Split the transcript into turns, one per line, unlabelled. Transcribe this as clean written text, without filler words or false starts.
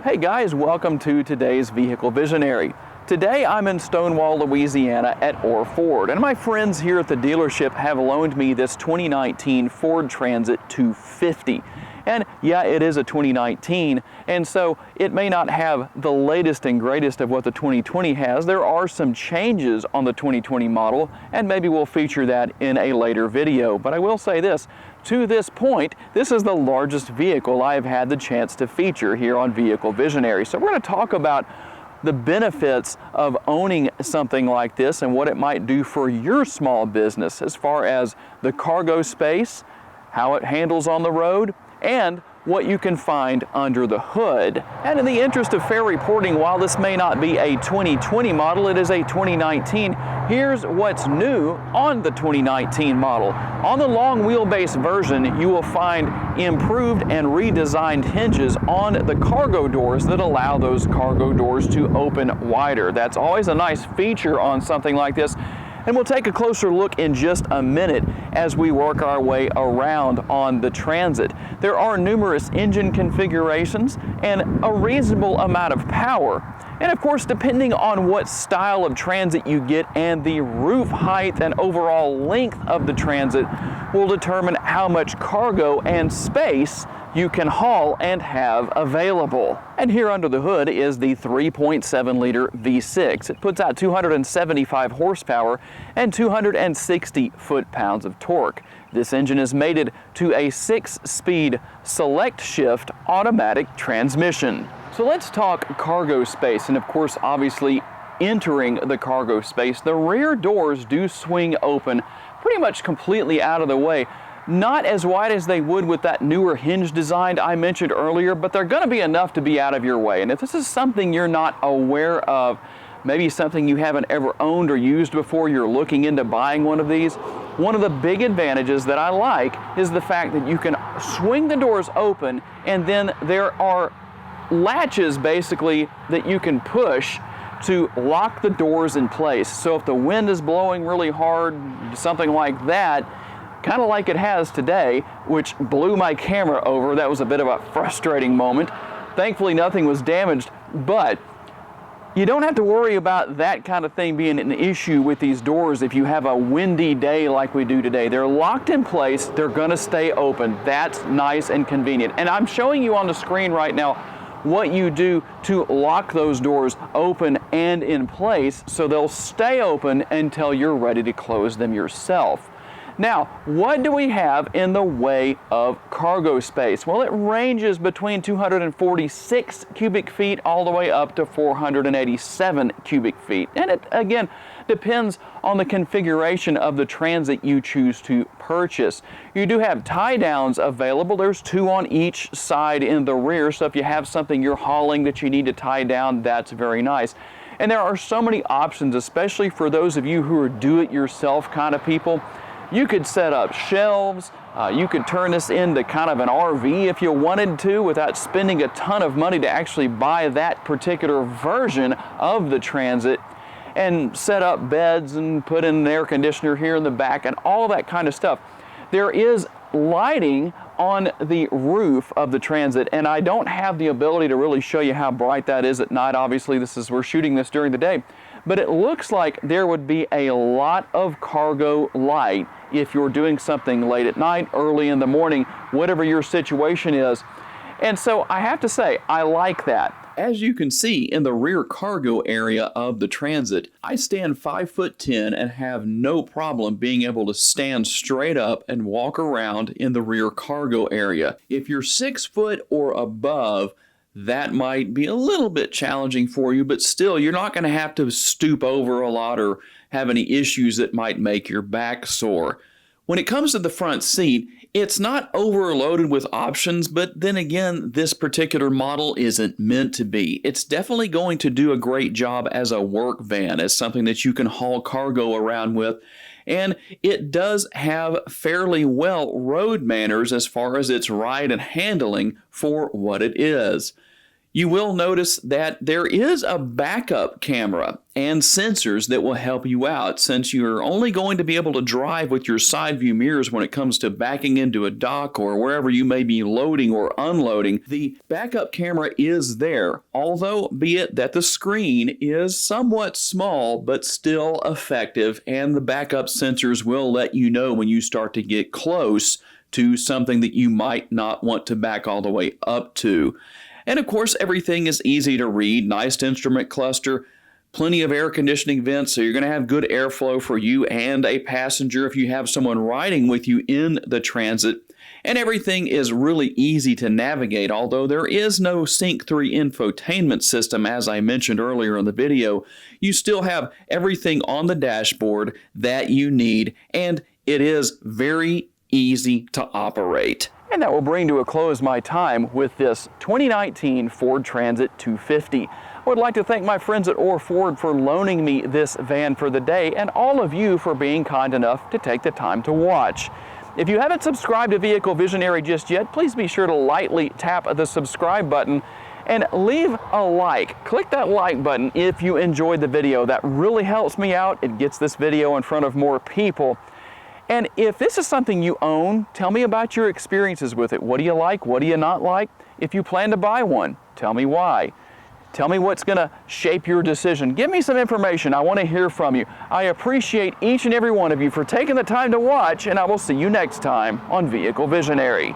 Hey guys, welcome to today's Vehicle Visionary. Today I'm in Stonewall, Louisiana at Orr Ford, and my friends here at the dealership have loaned me this 2019 Ford Transit 250. And yeah, it is a 2019, and so it may not have the latest and greatest of what the 2020 has. There are some changes on the 2020 model, and maybe we'll feature that in a later video. But I will say this, to this point, this is the largest vehicle I've had the chance to feature here on Vehicle Visionary. So we're going to talk about the benefits of owning something like this and what it might do for your small business as far as the cargo space, how it handles on the road, and what you can find under the hood. And in the interest of fair reporting, while this may not be a 2020 model, it is a 2019, here's what's new on the 2019 model. On the long wheelbase version, you will find improved and redesigned hinges on the cargo doors that allow those cargo doors to open wider. That's always a nice feature on something like this. And we'll take a closer look in just a minute as we work our way around on the Transit. There are numerous engine configurations and a reasonable amount of power. And of course, depending on what style of Transit you get and the roof height and overall length of the Transit will determine how much cargo and space you can haul and have available. And here under the hood is the 3.7 liter V6. It puts out 275 horsepower and 260 foot-pounds of torque. This engine is mated to a 6-speed select shift automatic transmission. So let's talk cargo space, and of course, obviously, entering the cargo space, the rear doors do swing open pretty much completely out of the way. Not as wide as they would with that newer hinge design I mentioned earlier, but they're going to be enough to be out of your way. And if this is something you're not aware of, maybe something you haven't ever owned or used before, you're looking into buying one of these, one of the big advantages that I like is the fact that you can swing the doors open, and then there are latches basically that you can push to lock the doors in place. So if the wind is blowing really hard, something like that, kind of like it has today, which blew my camera over. That was a bit of a frustrating moment. Thankfully, nothing was damaged, but you don't have to worry about that kind of thing being an issue with these doors if you have a windy day like we do today. They're locked in place. They're going to stay open. That's nice and convenient. And I'm showing you on the screen right now what you do to lock those doors open and in place so they'll stay open until you're ready to close them yourself. Now, what do we have in the way of cargo space? Well, it ranges between 246 cubic feet all the way up to 487 cubic feet. And it, again, depends on the configuration of the Transit you choose to purchase. You do have tie downs available. There's 2 on each side in the rear, so if you have something you're hauling that you need to tie down, that's very nice. And there are so many options, especially for those of you who are do-it-yourself kind of people. You could set up shelves, you could turn this into kind of an RV if you wanted to without spending a ton of money to actually buy that particular version of the Transit, and set up beds and put in an air conditioner here in the back and all that kind of stuff. There is lighting on the roof of the Transit, and I don't have the ability to really show you how bright that is at night. Obviously, we're shooting this during the day. But it looks like there would be a lot of cargo light if you're doing something late at night, early in the morning, whatever your situation is. And so I have to say, I like that. As you can see in the rear cargo area of the Transit, I stand 5'10" and have no problem being able to stand straight up and walk around in the rear cargo area. If you're 6 foot or above, that might be a little bit challenging for you, but still, you're not going to have to stoop over a lot or have any issues that might make your back sore. When it comes to the front seat, it's not overloaded with options, but then again, this particular model isn't meant to be. It's definitely going to do a great job as a work van, as something that you can haul cargo around with. And it does have fairly well road manners as far as its ride and handling for what it is. You will notice that there is a backup camera, and sensors that will help you out. Since you're only going to be able to drive with your side view mirrors when it comes to backing into a dock or wherever you may be loading or unloading, the backup camera is there, although be it that the screen is somewhat small but still effective, and the backup sensors will let you know when you start to get close to something that you might not want to back all the way up to. And of course, everything is easy to read. Nice instrument cluster, plenty of air conditioning vents, so you're going to have good airflow for you and a passenger if you have someone riding with you in the Transit. And everything is really easy to navigate, although there is no Sync 3 infotainment system, as I mentioned earlier in the video. You still have everything on the dashboard that you need, and it is very easy to operate. And that will bring to a close my time with this 2019 Ford Transit 250. I would like to thank my friends at Orr Ford for loaning me this van for the day, and all of you for being kind enough to take the time to watch. If you haven't subscribed to Vehicle Visionary just yet, please be sure to lightly tap the subscribe button and leave a like. Click that like button if you enjoyed the video. That really helps me out. It gets this video in front of more people. And if this is something you own, tell me about your experiences with it. What do you like? What do you not like? If you plan to buy one, tell me why. Tell me what's going to shape your decision. Give me some information. I want to hear from you. I appreciate each and every one of you for taking the time to watch, and I will see you next time on Vehicle Visionary.